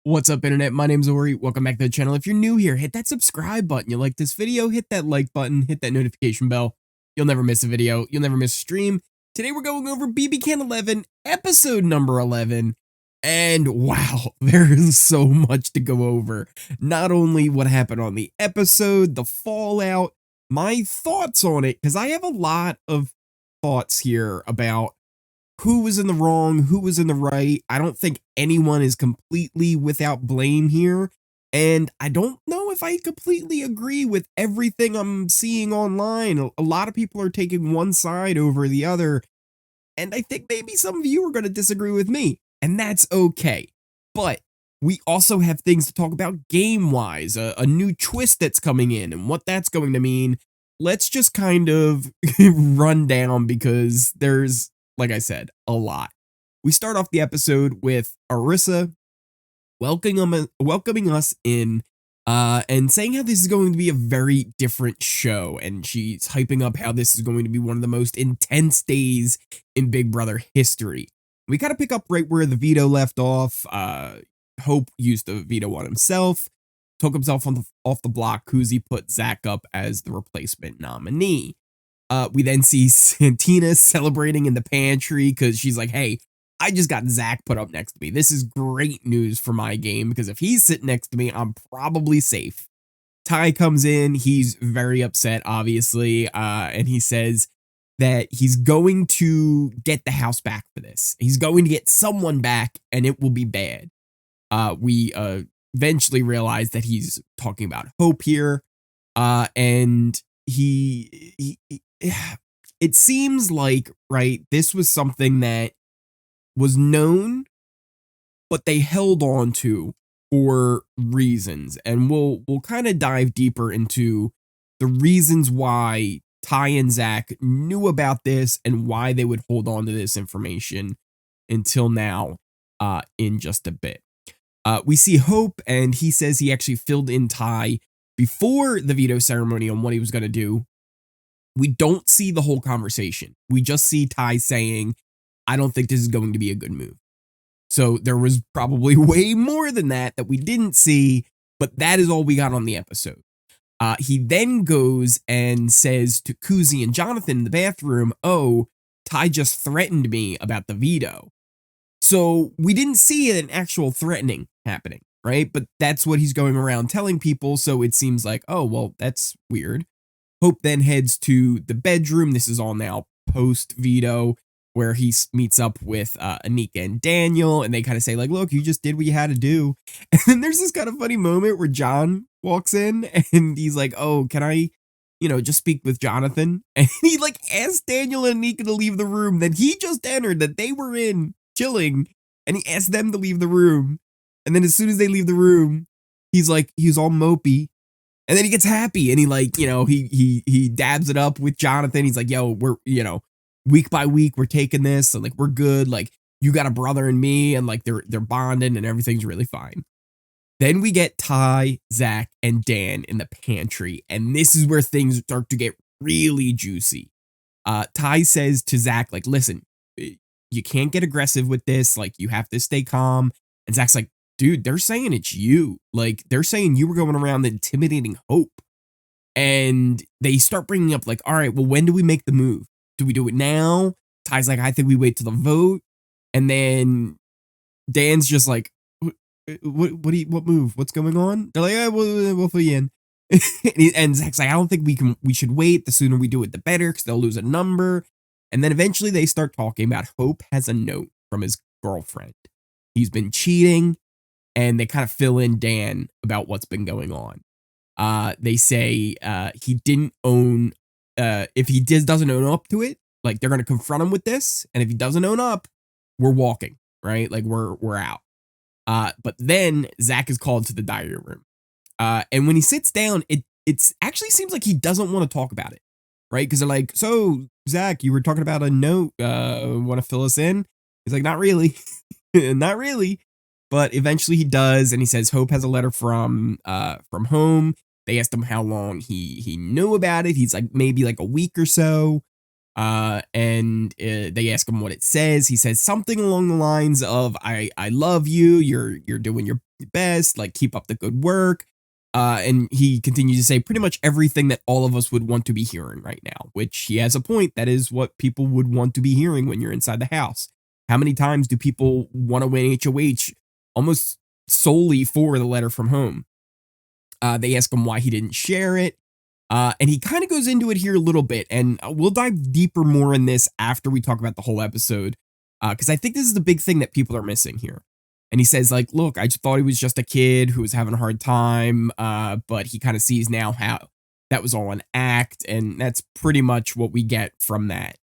What's up, internet? My name's Ori. Welcome back to the channel. If you're new here, hit that subscribe button. You like this video, hit that like button, hit that notification bell. You'll never miss a video. You'll never miss a stream. Today we're going over BBCan11 episode number 11. And wow, there is so much to go over. Not only what happened on the episode, the fallout, my thoughts on it, because I have a lot of thoughts here about who was in the wrong, who was in the right. I don't think anyone is completely without blame here. And I don't know if I completely agree with everything I'm seeing online. A lot of people are taking one side over the other. And I think maybe some of you are going to disagree with me. And that's okay. But we also have things to talk about game-wise. A new twist that's coming in and what that's going to mean. Let's just kind of run down because there's, like I said, a lot. We start off the episode with Arisa welcoming us in and saying how this is going to be a very different show. And she's hyping up how this is going to be one of the most intense days in Big Brother history. We kind of pick up right where the veto left off. Hope used the veto on himself, took himself off the block. Kuzi put Zach up as the replacement nominee. We then see Santina celebrating in the pantry because she's like, hey, I just got Zach put up next to me. This is great news for my game because if he's sitting next to me, I'm probably safe. Ty comes in. He's very upset, obviously, and he says that he's going to get the house back for this. He's going to get someone back, and it will be bad. We eventually realize that he's talking about Hope here, and it seems like, right, this was something that was known, but they held on to for reasons. And we'll kind of dive deeper into the reasons why Ty and Zach knew about this and why they would hold on to this information until now in just a bit. We see Hope, and he says he actually filled in Ty before the veto ceremony on what he was going to do. We don't see the whole conversation. We just see Ty saying, I don't think this is going to be a good move. So there was probably way more than that we didn't see, but that is all we got on the episode. He then goes and says to Kuzi and Jonathan in the bathroom, oh, Ty just threatened me about the veto. So we didn't see an actual threatening happening, right? But that's what he's going around telling people, so it seems like, oh, well, that's weird. Hope then heads to the bedroom. This is all now post-veto, where he meets up with Anika and Daniel, and they kind of say, like, look, you just did what you had to do. And then there's this kind of funny moment where John walks in, and he's like, oh, can I, just speak with Jonathan? And he, like, asked Daniel and Anika to leave the room that he just entered, that they were in, chilling, and he asked them to leave the room. And then as soon as they leave the room, he's all mopey. And then he gets happy and he he dabs it up with Jonathan. He's like, yo, we're, week by week, we're taking this. And like, we're good. Like, you got a brother and me. And like, they're bonding and everything's really fine. Then we get Ty, Zach, and Dan in the pantry. And this is where things start to get really juicy. Ty says to Zach, like, listen, you can't get aggressive with this. Like, you have to stay calm. And Zach's like, dude, they're saying it's you. Like, they're saying you were going around intimidating Hope. And they start bringing up, like, all right, well, when do we make the move? Do we do it now? Ty's like, I think we wait till the vote. And then Dan's just like, what move? What's going on? They're like, yeah, we'll fill you in. And Zach's like, I don't think we should wait. The sooner we do it, the better, because they'll lose a number. And then eventually they start talking about Hope has a note from his girlfriend. He's been cheating. And they kind of fill in Dan about what's been going on. They say he didn't own, if he doesn't own up to it, like they're going to confront him with this. And if he doesn't own up, we're walking, right? Like we're out. But then Zach is called to the diary room. And when he sits down, it's actually seems like he doesn't want to talk about it, right? Because they're like, so Zach, you were talking about a note, want to fill us in? He's like, not really, not really. But eventually he does, and he says Hope has a letter from home. They asked him how long he knew about it. He's like, maybe like a week or so. And they ask him what it says. He says something along the lines of, I love you. You're doing the best, like keep up the good work. And he continues to say pretty much everything that all of us would want to be hearing right now, which he has a point. That is what people would want to be hearing when you're inside the house. How many times do people want to win HOH almost solely for the letter from home? They ask him why he didn't share it. And he kind of goes into it here a little bit, and we'll dive deeper more in this after we talk about the whole episode, because I think this is the big thing that people are missing here. And he says, like, look, I just thought he was just a kid who was having a hard time, but he kind of sees now how that was all an act, and that's pretty much what we get from that.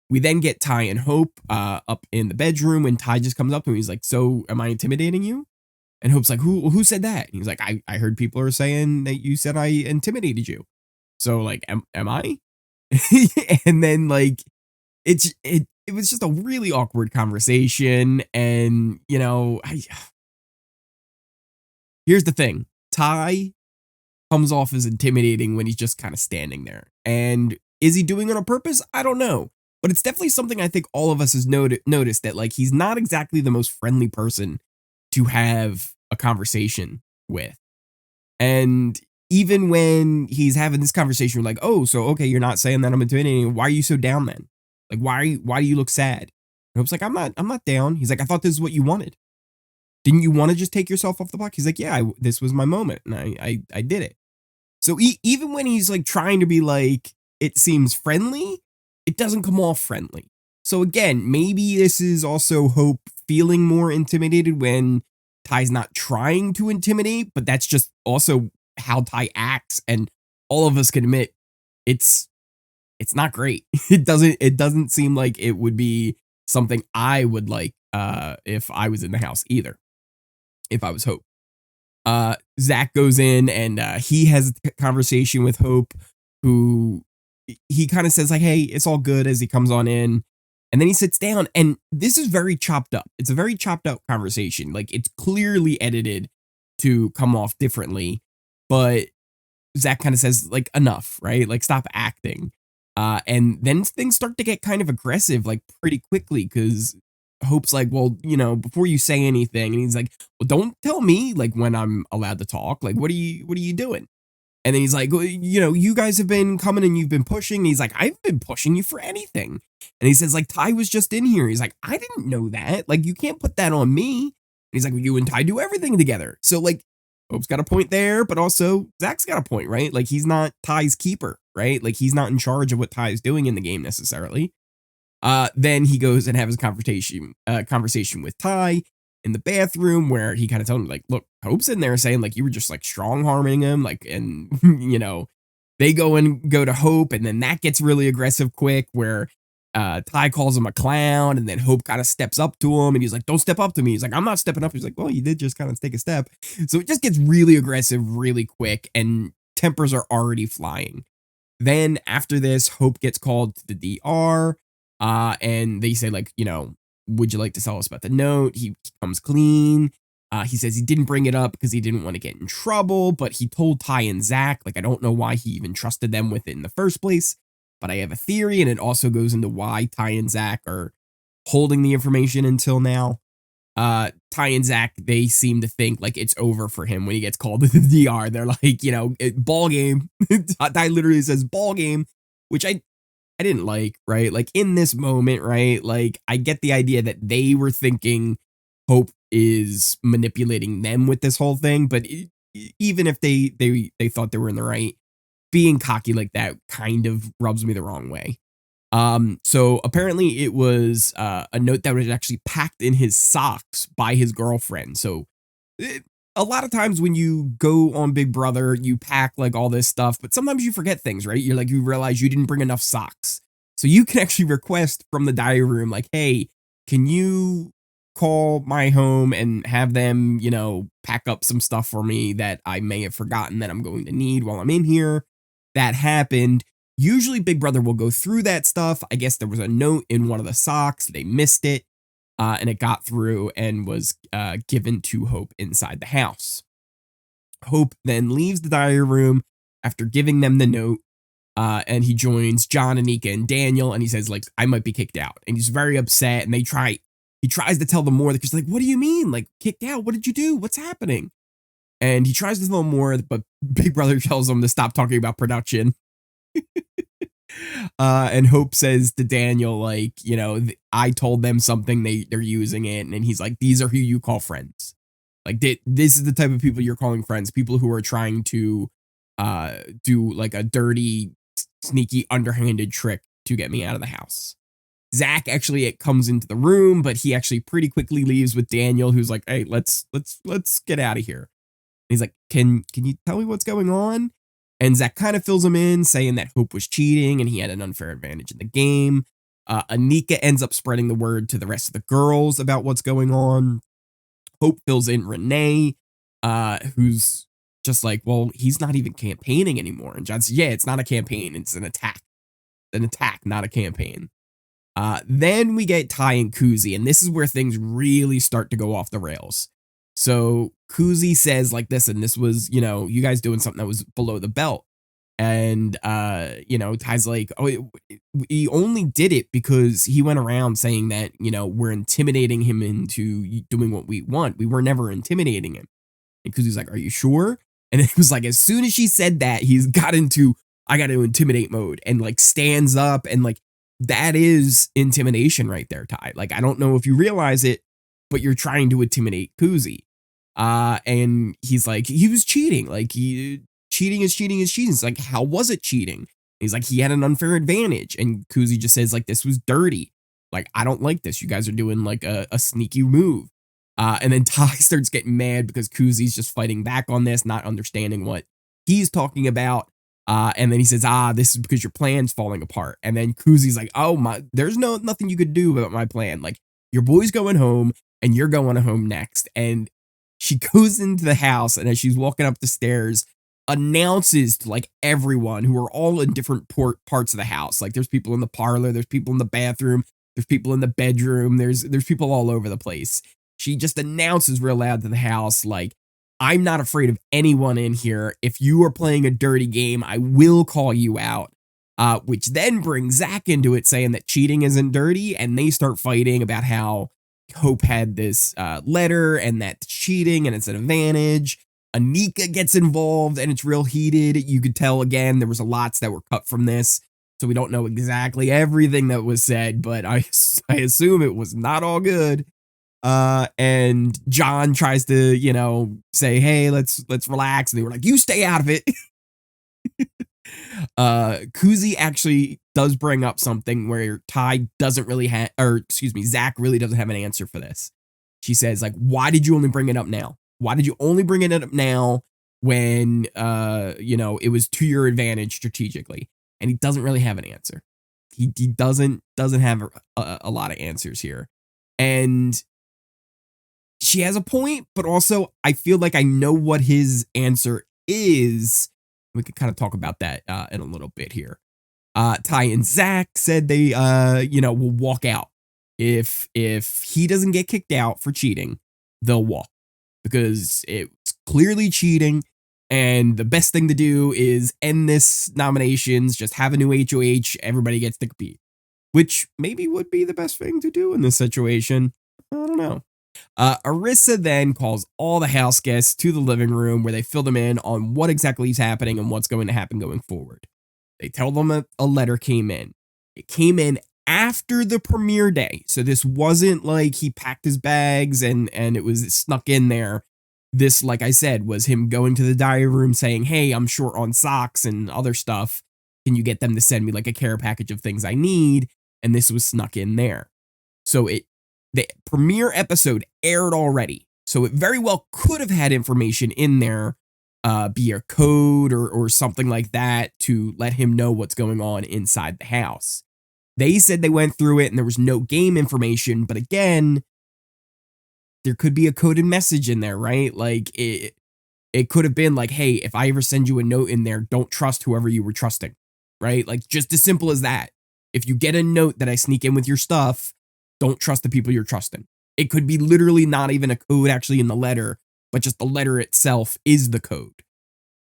We then get Ty and Hope up in the bedroom, and Ty just comes up to him. He's like, so am I intimidating you? And Hope's like, who said that? And he's like, I heard people are saying that you said I intimidated you. So like, am I? And then like, it was just a really awkward conversation. And you know, here's the thing. Ty comes off as intimidating when he's just kind of standing there. And is he doing it on purpose? I don't know. But it's definitely something I think all of us has noticed that like, he's not exactly the most friendly person to have a conversation with. And even when he's having this conversation, we're like, oh, so okay, you're not saying that I'm intimidating. Why are you so down then? Like, why do you look sad? And Hope's like, I'm not down. He's like, I thought this is what you wanted. Didn't you want to just take yourself off the block? He's like, yeah, this was my moment, and I did it. So even when he's like trying to be like, it seems friendly, it doesn't come off friendly. So again, maybe this is also Hope feeling more intimidated when Ty's not trying to intimidate, but that's just also how Ty acts, and all of us can admit it's not great. It doesn't seem like it would be something I would like if I was in the house either. If I was Hope. Zach goes in and he has a conversation with Hope, who he kind of says like, hey, it's all good, as he comes on in. And then he sits down, and this is very chopped up. It's a very chopped up conversation. Like, it's clearly edited to come off differently, but Zach kind of says like, enough, right? Like, stop acting. And then things start to get kind of aggressive, like pretty quickly, because Hope's like, well, you know, before you say anything, and he's like, well, don't tell me like when I'm allowed to talk. Like, what are you doing? And then he's like, well, you know, you guys have been coming and you've been pushing. He's like, I've been pushing you for anything. And he says, like, Ty was just in here. He's like, I didn't know that. Like, you can't put that on me. And he's like, well, you and Ty do everything together. So, like, Hope's got a point there, but also Zach's got a point, right? Like, he's not Ty's keeper, right? Like, he's not in charge of what Ty's doing in the game necessarily. Then he goes and has a conversation with Ty in the bathroom, where he kind of told him, like, look, Hope's in there saying, like, you were just like strong harming him, like, and you know, they go to Hope, and then that gets really aggressive quick, where Ty calls him a clown, and then Hope kind of steps up to him, and he's like, don't step up to me. He's like, I'm not stepping up. He's like, well, you did just kind of take a step. So it just gets really aggressive really quick, and tempers are already flying. Then after this, Hope gets called to the DR, and they say, like, you know, would you like to tell us about the note? He comes clean. He says he didn't bring it up because he didn't want to get in trouble, but he told Ty and Zach, like, I don't know why he even trusted them with it in the first place, but I have a theory, and it also goes into why Ty and Zach are holding the information until now. Ty and Zach, they seem to think like it's over for him when he gets called to the DR. They're like, you know, ball game. Ty literally says ball game, which I didn't like, right? Like, in this moment, right? Like, I get the idea that they were thinking Hope is manipulating them with this whole thing, but even if they thought they were in the right, being cocky like that kind of rubs me the wrong way. So apparently it was a note that was actually packed in his socks by his girlfriend. So a lot of times when you go on Big Brother, you pack like all this stuff, but sometimes you forget things, right? You're like, you realize you didn't bring enough socks. So you can actually request from the diary room, like, hey, can you call my home and have them, you know, pack up some stuff for me that I may have forgotten that I'm going to need while I'm in here. That happened. Usually Big Brother will go through that stuff. I guess there was a note in one of the socks. They missed it. And it got through and was given to Hope inside the house. Hope then leaves the diary room after giving them the note. And he joins John, Anika, and Daniel. And he says, like, I might be kicked out. And he's very upset. And they try he tries to tell them more because like, what do you mean? Like, kicked out? What did you do? What's happening? And he tries to tell them more, but Big Brother tells him to stop talking about production. And Hope says to Daniel, like, I told them something, they're using it. And he's like, these are who you call friends. Like, this is the type of people you're calling friends. People who are trying to do like a dirty, sneaky, underhanded trick to get me out of the house. Zach actually comes into the room, but he actually pretty quickly leaves with Daniel, who's like, hey, let's get out of here. And he's like, can you tell me what's going on? And Zach kind of fills him in, saying that Hope was cheating and he had an unfair advantage in the game. Anika ends up spreading the word to the rest of the girls about what's going on. Hope fills in Renee, who's just like, well, he's not even campaigning anymore. And John says, yeah, it's not a campaign. It's an attack. An attack, not a campaign. Then we get Ty and Kuzi, and this is where things really start to go off the rails. So Kuzi says like this, and this was, you guys doing something that was below the belt. And, Ty's like, oh, he only did it because he went around saying that, we're intimidating him into doing what we want. We were never intimidating him. And Kuzi's like, are you sure? And it was like, as soon as she said that, he's got into, I got to intimidate mode, and like stands up, and like, that is intimidation right there, Ty. Like, I don't know if you realize it, but you're trying to intimidate Kuzi. And he's like, he was cheating. Like, cheating is cheating is cheating. It's like, how was it cheating? He's like, he had an unfair advantage. And Kuzi just says, like, this was dirty. Like, I don't like this. You guys are doing like a sneaky move. And then Ty starts getting mad because Kuzi's just fighting back on this, not understanding what he's talking about. And then he says, this is because your plan's falling apart. And then Kuzi's like, oh, there's nothing you could do about my plan. Like, your boy's going home and you're going home next. And she goes into the house, and as she's walking up the stairs, announces to like everyone who are all in different parts of the house. Like, there's people in the parlor, there's people in the bathroom, there's people in the bedroom, there's people all over the place. She just announces real loud to the house, like, I'm not afraid of anyone in here. If you are playing a dirty game, I will call you out. Which then brings Zach into it, saying that cheating isn't dirty, and they start fighting about how Hope had this letter and that's cheating and it's an advantage. Anika gets involved and it's real heated. You could tell, again, there was a lots that were cut from this, so we don't know exactly everything that was said, but I assume it was not all good. And John tries to, say, hey, let's relax. And they were like, you stay out of it. Kuzi actually does bring up something where Ty doesn't really have, Zach really doesn't have an answer for this. She says, like, why did you only bring it up now? Why did you only bring it up now when, it was to your advantage strategically? And he doesn't really have an answer. He doesn't have a lot of answers here. And she has a point, but also I feel like I know what his answer is. We could kind of talk about that in a little bit here. Ty and Zach said they, will walk out. If he doesn't get kicked out for cheating, they'll walk, because it's clearly cheating. And the best thing to do is end this nominations, just have a new HOH, everybody gets to compete, which maybe would be the best thing to do in this situation. I don't know. Arisa then calls all the house guests to the living room, where they fill them in on what exactly is happening and what's going to happen going forward. They tell them a letter came in. It came in after the premiere day. So this wasn't like he packed his bags and it was snuck in there. This, like I said, was him going to the diary room saying, hey, I'm short on socks and other stuff. Can you get them to send me like a care package of things I need? And this was snuck in there. So the premiere episode aired already. So it very well could have had information in there, be a code or something like that, to let him know what's going on inside the house. They said they went through it and there was no game information, but again, there could be a coded message in there, right? Like it could have been like, hey, if I ever send you a note in there, don't trust whoever you were trusting, right? Like, just as simple as that. If you get a note that I sneak in with your stuff, don't trust the people you're trusting. It could be literally not even a code actually in the letter, but just the letter itself is the code.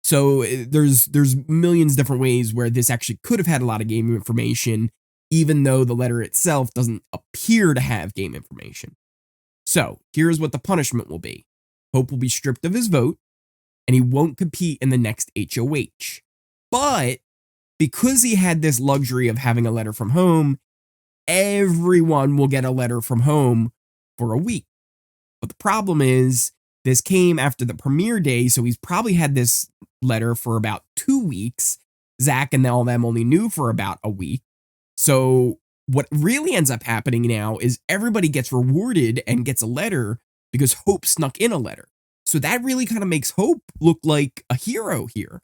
So there's millions different ways where this actually could have had a lot of game information, even though the letter itself doesn't appear to have game information. So here's what the punishment will be. Hope will be stripped of his vote, and he won't compete in the next HOH. But because he had this luxury of having a letter from home, everyone will get a letter from home for a week. But the problem is, this came after the premiere day, so he's probably had this letter for about 2 weeks. Zach and all them only knew for about a week. So what really ends up happening now is everybody gets rewarded and gets a letter because Hope snuck in a letter. So that really kind of makes Hope look like a hero here.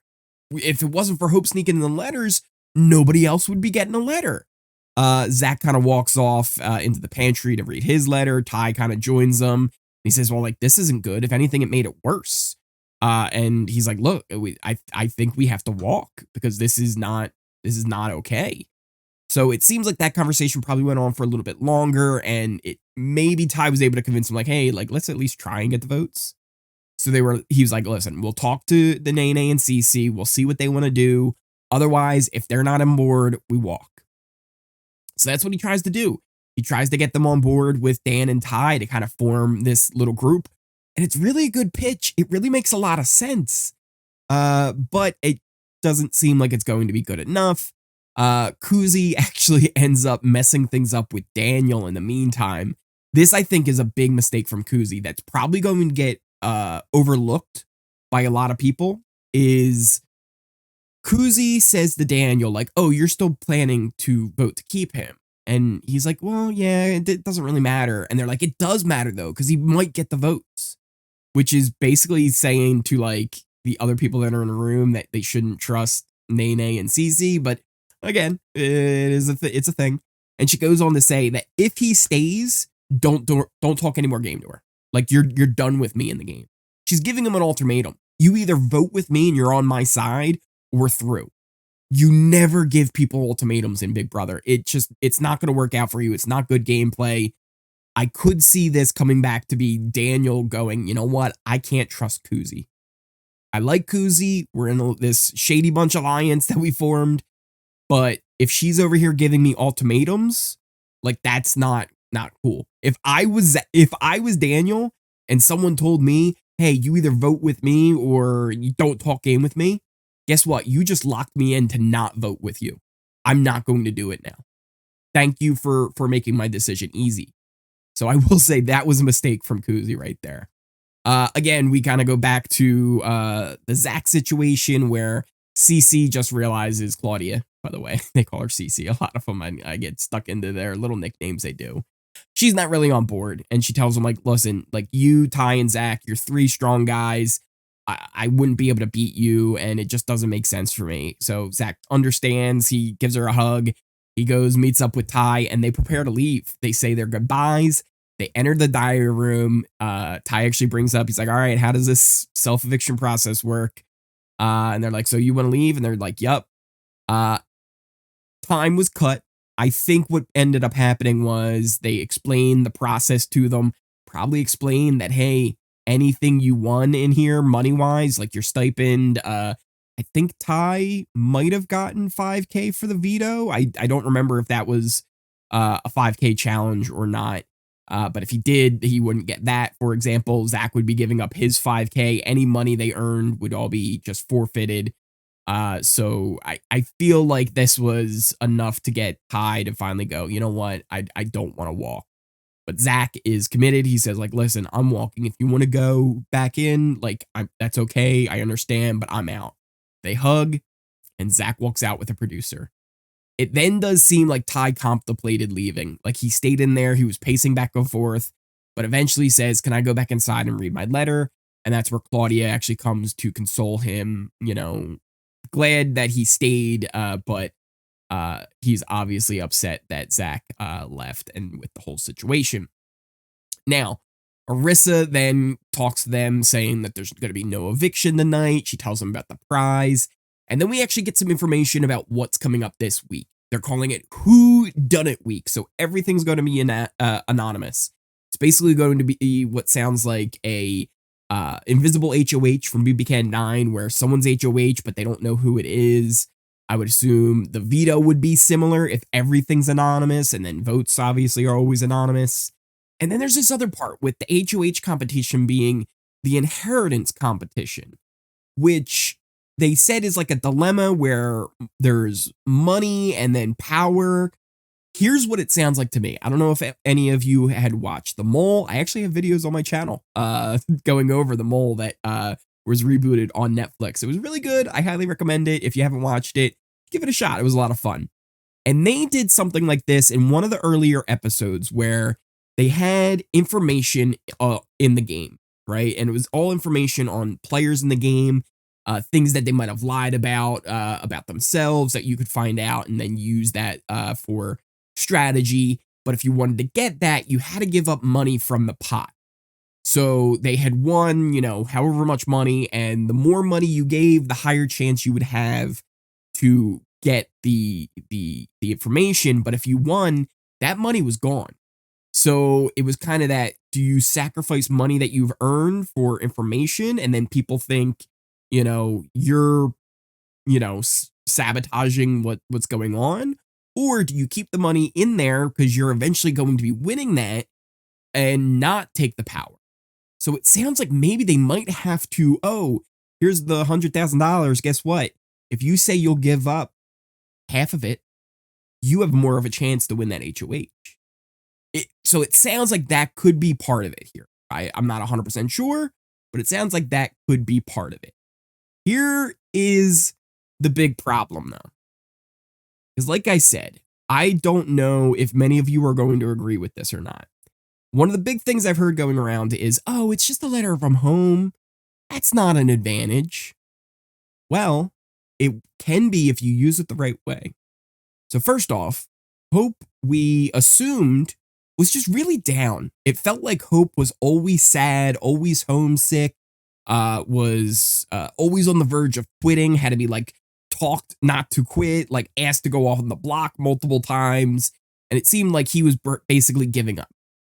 If it wasn't for Hope sneaking in the letters, nobody else would be getting a letter. Zach kind of walks off into the pantry to read his letter. Ty kind of joins them. He says, well, like, this isn't good. If anything, it made it worse. And he's like, look, I think we have to walk because this is not okay. So it seems like that conversation probably went on for a little bit longer, and maybe Ty was able to convince him, like, hey, like, let's at least try and get the votes. So he was like, listen, we'll talk to the Nene and Cece. We'll see what they want to do. Otherwise, if they're not on board, we walk. So that's what he tries to do. He tries to get them on board with Dan and Ty to kind of form this little group. And it's really a good pitch. It really makes a lot of sense. But it doesn't seem like it's going to be good enough. Kuzi actually ends up messing things up with Daniel in the meantime. This, I think, is a big mistake from Kuzi that's probably going to get overlooked by a lot of people. Is Kuzi says to Daniel, like, oh, you're still planning to vote to keep him. And he's like, well, yeah, it doesn't really matter. And they're like, it does matter, though, because he might get the votes, which is basically saying to, like, the other people that are in the room that they shouldn't trust Nene and Cece. But again, it's a thing. And she goes on to say that if he stays, don't talk any more game to her. Like, you're done with me in the game. She's giving him an ultimatum. You either vote with me and you're on my side, or we're through. You never give people ultimatums in Big Brother. It's not going to work out for you. It's not good gameplay. I could see this coming back to be Daniel going, you know what? I can't trust Kuzi. I like Kuzi. We're in this shady bunch alliance that we formed. But if she's over here giving me ultimatums, like, that's not cool. If I was Daniel and someone told me, hey, you either vote with me or you don't talk game with me, guess what? You just locked me in to not vote with you. I'm not going to do it now. Thank you for making my decision easy. So I will say that was a mistake from Kuzi right there. Again, we kind of go back to the Zach situation where Cece just realizes Claudia, by the way, they call her Cece. A lot of them, I get stuck into their little nicknames they do. She's not really on board. And she tells him, like, listen, like, you, Ty, and Zach, you're 3 strong guys. I wouldn't be able to beat you, and it just doesn't make sense for me. So Zach understands. He gives her a hug. He goes, meets up with Ty, and they prepare to leave. They say their goodbyes. They enter the diary room. Ty actually brings up, he's like, all right, how does this self-eviction process work? And they're like, so you want to leave? And they're like, yep. Time was cut. I think what ended up happening was they explained the process to them, probably explained that, hey, anything you won in here money-wise, like your stipend, I think Ty might have gotten $5K for the veto. I don't remember if that was a $5K challenge or not. But if he did, he wouldn't get that. For example, Zach would be giving up his $5K. Any money they earned would all be just forfeited. So I feel like this was enough to get Ty to finally go, you know what? I don't want to walk. But Zach is committed. He says, like, listen, I'm walking. If you want to go back in, like, that's okay. I understand, but I'm out. They hug, and Zach walks out with a producer. It then does seem like Ty contemplated leaving. Like, he stayed in there. He was pacing back and forth, but eventually says, can I go back inside and read my letter? And that's where Claudia actually comes to console him, you know, glad that he stayed, but he's obviously upset that Zach left and with the whole situation. Now, Arisa then talks to them saying that there's going to be no eviction tonight. She tells them about the prize. And then we actually get some information about what's coming up this week. They're calling it whodunit week. So everything's going to be anonymous. It's basically going to be what sounds like a invisible HOH from BBCan11 where someone's HOH, but they don't know who it is. I would assume the veto would be similar if everything's anonymous, and then votes obviously are always anonymous. And then there's this other part with the HOH competition being the inheritance competition, which they said is like a dilemma where there's money and then power. Here's what it sounds like to me. I don't know if any of you had watched The Mole. I actually have videos on my channel going over The Mole that was rebooted on Netflix. It was really good. I highly recommend it. If you haven't watched it, give it a shot. It was a lot of fun. And they did something like this in one of the earlier episodes where they had information in the game, right? And it was all information on players in the game, things that they might have lied about themselves that you could find out and then use that for strategy. But if you wanted to get that, you had to give up money from the pot. So they had won, however much money, and the more money you gave, the higher chance you would have to get the information. But if you won, that money was gone. So it was kind of that, do you sacrifice money that you've earned for information? And then people think, you're, sabotaging what's going on. Or do you keep the money in there because you're eventually going to be winning that and not take the power? So it sounds like maybe they might have to, here's the $100,000. Guess what? If you say you'll give up half of it, you have more of a chance to win that HOH. So it sounds like that could be part of it here. I'm not 100% sure, but it sounds like that could be part of it. Here is the big problem, though. Because like I said, I don't know if many of you are going to agree with this or not. One of the big things I've heard going around is, it's just a letter from home. That's not an advantage. Well, it can be if you use it the right way. So first off, Hope, we assumed, was just really down. It felt like Hope was always sad, always homesick, was always on the verge of quitting, had to be talked not to quit, asked to go off on the block multiple times, and it seemed like he was basically giving up.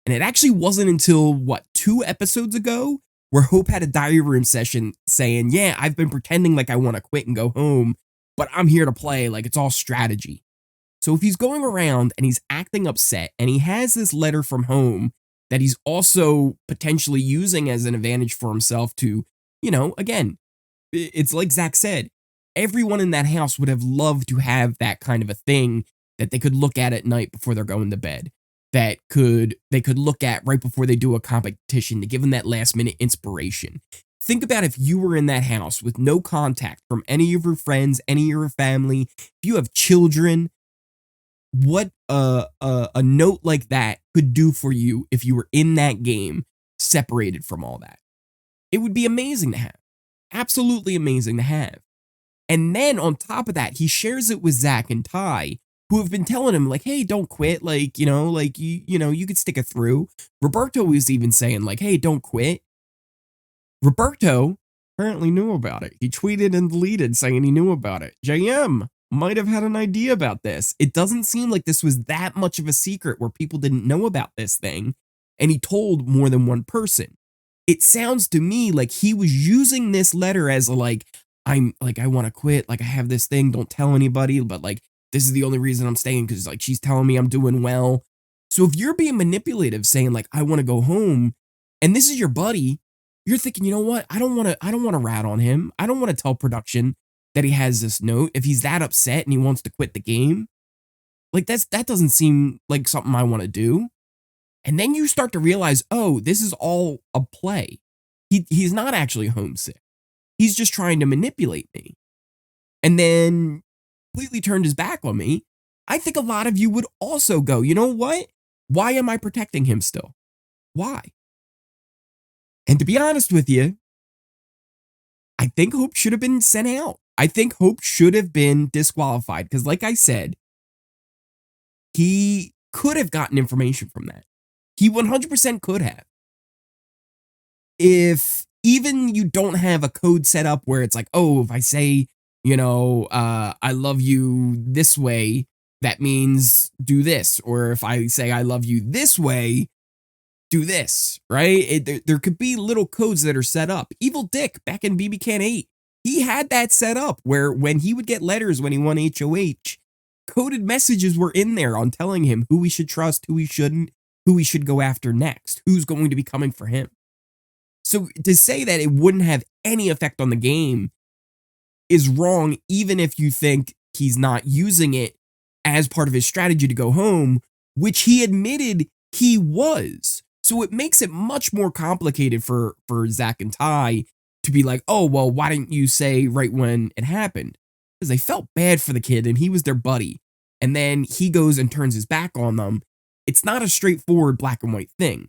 And it actually wasn't until, 2 episodes ago, where Hope had a diary room session saying, yeah, I've been pretending like I want to quit and go home, but I'm here to play, it's all strategy. So if he's going around and he's acting upset and he has this letter from home that he's also potentially using as an advantage for himself to, again, it's like Zach said, everyone in that house would have loved to have that kind of a thing that they could look at night before they're going to bed, that they could look at right before they do a competition to give them that last minute inspiration. Think about if you were in that house with no contact from any of your friends, any of your family, if you have children, what a note like that could do for you if you were in that game separated from all that. It would be amazing to have. Absolutely amazing to have. And then on top of that, he shares it with Zach and Ty, who have been telling him hey, don't quit. You could stick it through. Roberto was even saying hey, don't quit. Roberto apparently knew about it. He tweeted and deleted saying he knew about it. JM might have had an idea about this. It doesn't seem like this was that much of a secret where people didn't know about this thing, and he told more than one person. It sounds to me like he was using this letter as I want to quit, I have this thing, don't tell anybody, but this is the only reason I'm staying because she's telling me I'm doing well. So if you're being manipulative saying I want to go home, and this is your buddy, you're thinking, you know what? I don't want to rat on him. I don't want to tell production that he has this note if he's that upset and he wants to quit the game. That doesn't seem like something I want to do. And then you start to realize, this is all a play. He's not actually homesick. He's just trying to manipulate me. And then completely turned his back on me. I think a lot of you would also go, you know what? Why am I protecting him still? Why? And to be honest with you, I think Hope should have been sent out. I think Hope should have been disqualified because, like I said, he could have gotten information from that. He 100% could have. If even you don't have a code set up where it's if I say, I love you this way, that means do this. Or if I say I love you this way, do this, right? There could be little codes that are set up. Evil Dick back in BBCan11, he had that set up where when he would get letters when he won HOH, coded messages were in there on telling him who he should trust, who he shouldn't. who he should go after next, who's going to be coming for him. So to say that it wouldn't have any effect on the game is wrong, even if you think he's not using it as part of his strategy to go home, which he admitted he was. So it makes it much more complicated for Zach and Ty to be like, oh, well, why didn't you say right when it happened? Because they felt bad for the kid and he was their buddy. And then he goes and turns his back on them. It's not a straightforward black and white thing.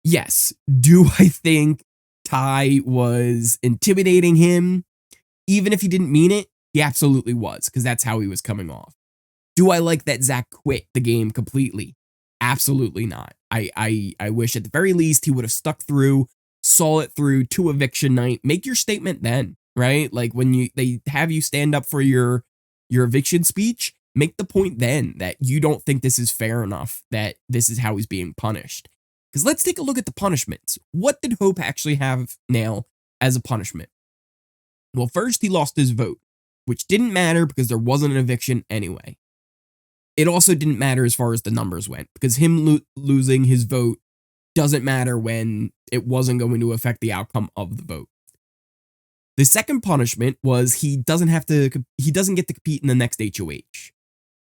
Yes, do I think Ty was intimidating him? Even if he didn't mean it, he absolutely was, because that's how he was coming off. Do I like that Zach quit the game completely? Absolutely not. I wish at the very least he would have stuck through, saw it through to eviction night. Make your statement then, right? Like when they have you stand up for your eviction speech, make the point then that you don't think this is fair enough, that this is how he's being punished. Because let's take a look at the punishments. What did Hope actually have now as a punishment? Well, first he lost his vote, which didn't matter because there wasn't an eviction anyway. It also didn't matter as far as the numbers went, because him losing his vote doesn't matter when it wasn't going to affect the outcome of the vote. The second punishment was he doesn't get to compete in the next HOH.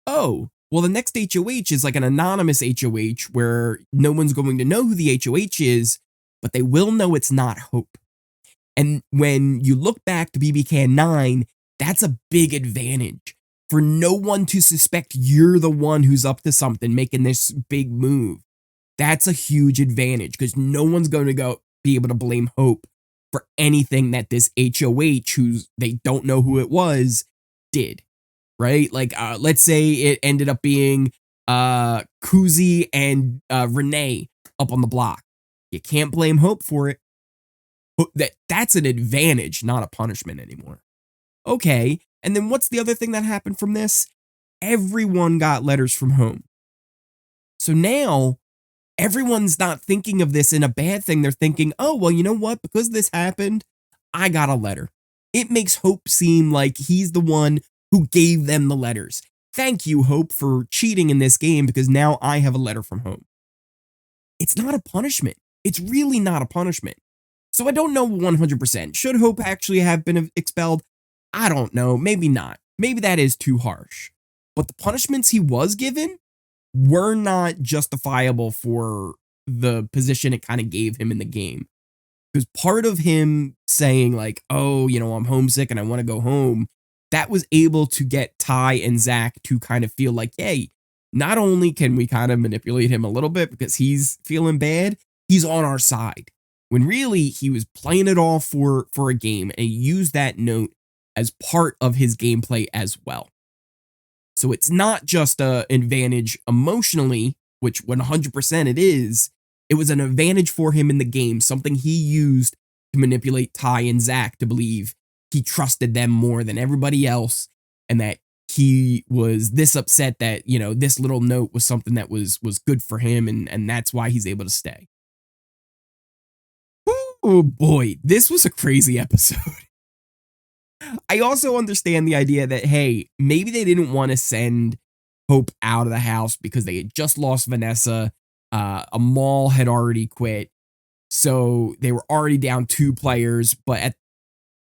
Oh, well, the next HOH is like an anonymous HOH where no one's going to know who the HOH is, but they will know it's not Hope. And when you look back to BBCan 9, that's a big advantage for no one to suspect you're the one who's up to something, making this big move. That's a huge advantage because no one's going to be able to blame Hope for anything that this HOH, who they don't know who it was, did. Right? Like, let's say it ended up being Kuzi and Renee up on the block. You can't blame Hope for it. That's an advantage, not a punishment anymore. Okay, and then what's the other thing that happened from this? Everyone got letters from home. So now, everyone's not thinking of this in a bad thing. They're thinking, oh, well, you know what? Because this happened, I got a letter. It makes Hope seem like he's the one who gave them the letters. Thank you, Hope, for cheating in this game because now I have a letter from home. It's not a punishment. It's really not a punishment. So I don't know 100%. Should Hope actually have been expelled? I don't know. Maybe not. Maybe that is too harsh. But the punishments he was given were not justifiable for the position it kind of gave him in the game. Because part of him saying like, oh, you know, I'm homesick and I want to go home, that was able to get Ty and Zach to kind of feel like, hey, not only can we kind of manipulate him a little bit because he's feeling bad, he's on our side. When really he was playing it all for a game and he used that note as part of his gameplay as well. So it's not just an advantage emotionally, which 100% it is. It was an advantage for him in the game, something he used to manipulate Ty and Zach to believe he trusted them more than everybody else, and that he was this upset that, you know, this little note was something that was good for him, and that's why he's able to stay. Oh boy, this was a crazy episode. I also understand the idea that, hey, maybe they didn't want to send Hope out of the house because they had just lost Vanessa. Amal had already quit. So they were already down 2 players, but at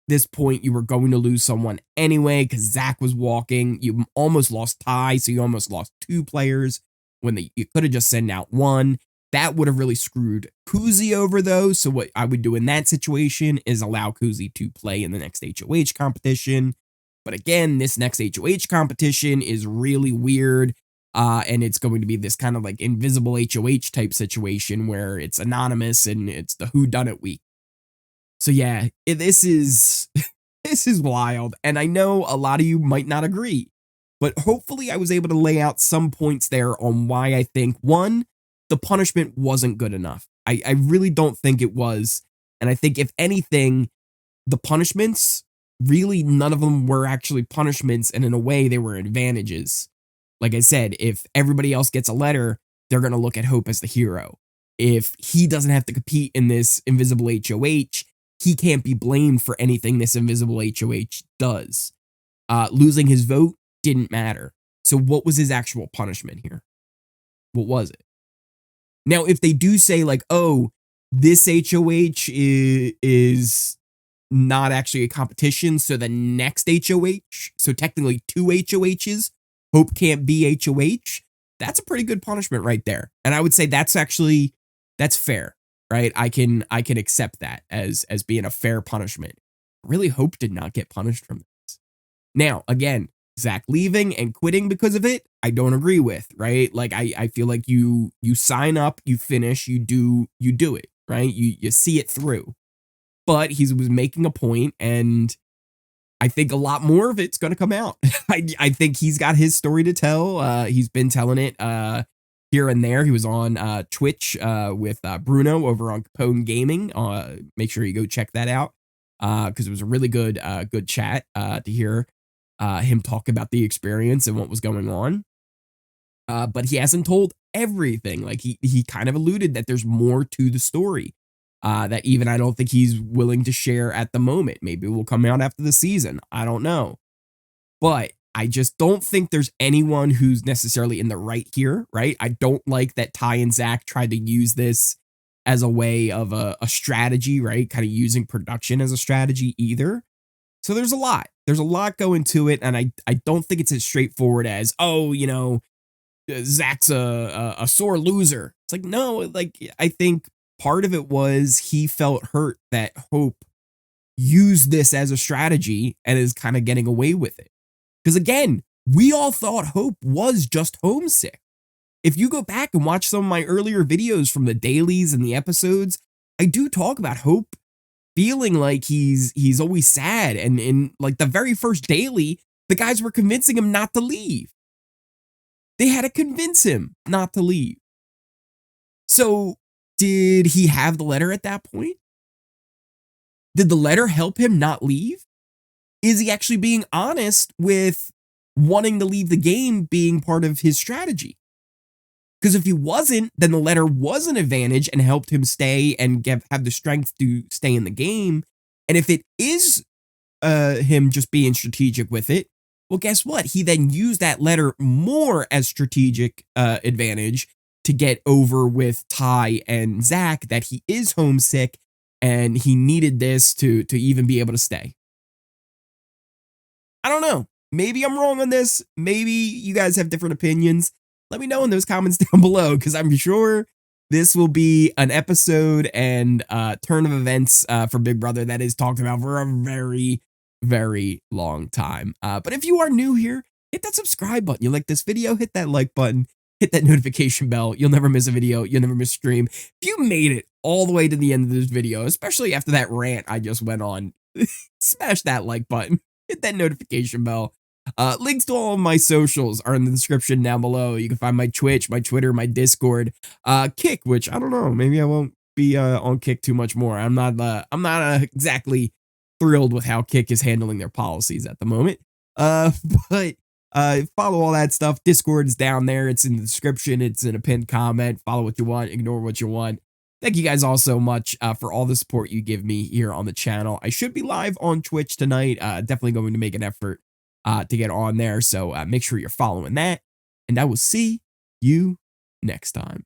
this point, you were going to lose someone anyway because Zach was walking. You almost lost Ty, so you almost lost 2 players when you could have just sent out 1. That would have really screwed Kuzi over, though. So what I would do in that situation is allow Kuzi to play in the next HOH competition. But again, this next HOH competition is really weird. And it's going to be this kind of like invisible HOH type situation where it's anonymous and it's the whodunit week. So yeah, this is wild. And I know a lot of you might not agree, but hopefully I was able to lay out some points there on why I think, 1, the punishment wasn't good enough. I really don't think it was. And I think if anything, the punishments, really none of them were actually punishments. And in a way, they were advantages. Like I said, if everybody else gets a letter, they're going to look at Hope as the hero. If he doesn't have to compete in this invisible HOH, he can't be blamed for anything this invisible HOH does. Losing his vote didn't matter. So what was his actual punishment here? What was it? Now, if they do say like, oh, this HOH is not actually a competition, so the next HOH, so technically 2 HOHs, Hope can't be HOH, that's a pretty good punishment right there. And I would say that's fair, right? I can accept that as being a fair punishment. Really, Hope did not get punished from this. Now, again, Zach leaving and quitting because of it, I don't agree with, right? Like I feel like you sign up, you finish, you do it, right? You see it through. But he was making a point, and I think a lot more of it's going to come out. I think he's got his story to tell. He's been telling it here and there. He was on Twitch with Bruno over on Capone Gaming. Make sure you go check that out because it was a really good chat to hear him talk about the experience and what was going on. But he hasn't told everything. Like he kind of alluded that there's more to the story. That even I don't think he's willing to share at the moment. Maybe it will come out after the season. I don't know. But I just don't think there's anyone who's necessarily in the right here, right? I don't like that Ty and Zach tried to use this as a way of a strategy, right? Kind of using production as a strategy either. So there's a lot. There's a lot going to it, and I don't think it's as straightforward as, oh, you know, Zach's a sore loser. It's like, no, like I think part of it was he felt hurt that Hope used this as a strategy and is kind of getting away with it. Because again, we all thought Hope was just homesick. If you go back and watch some of my earlier videos from the dailies and the episodes, I do talk about Hope feeling like he's always sad. And in like the very first daily, the guys were convincing him not to leave. They had to convince him not to leave. So did he have the letter at that point? Did the letter help him not leave? Is he actually being honest with wanting to leave the game being part of his strategy? Because if he wasn't, then the letter was an advantage and helped him stay and have the strength to stay in the game. And if it is him just being strategic with it, well, guess what? He then used that letter more as strategic advantage to get over with Ty and Zach that he is homesick and he needed this to even be able to stay. I don't know. Maybe I'm wrong on this. Maybe you guys have different opinions. Let me know in those comments down below, because I'm sure this will be an episode and turn of events for Big Brother that is talked about for a very, very long time. But if you are new here, hit that subscribe button. You like this video, hit that like button, hit that notification bell. You'll never miss a video. You'll never miss a stream. If you made it all the way to the end of this video, especially after that rant I just went on, smash that like button, hit that notification bell. Links to all of my socials are in the description down below. You can find my Twitch, my Twitter, my Discord, Kick, which I don't know, maybe I won't be on Kick too much more. I'm not exactly thrilled with how Kick is handling their policies at the moment. But follow all that stuff. Discord is down there. It's in the description. It's in a pinned comment. Follow what you want, ignore what you want. Thank you guys all so much for all the support you give me here on the channel. I should be live on Twitch tonight. Definitely going to make an effort to get on there. So make sure you're following that. And I will see you next time.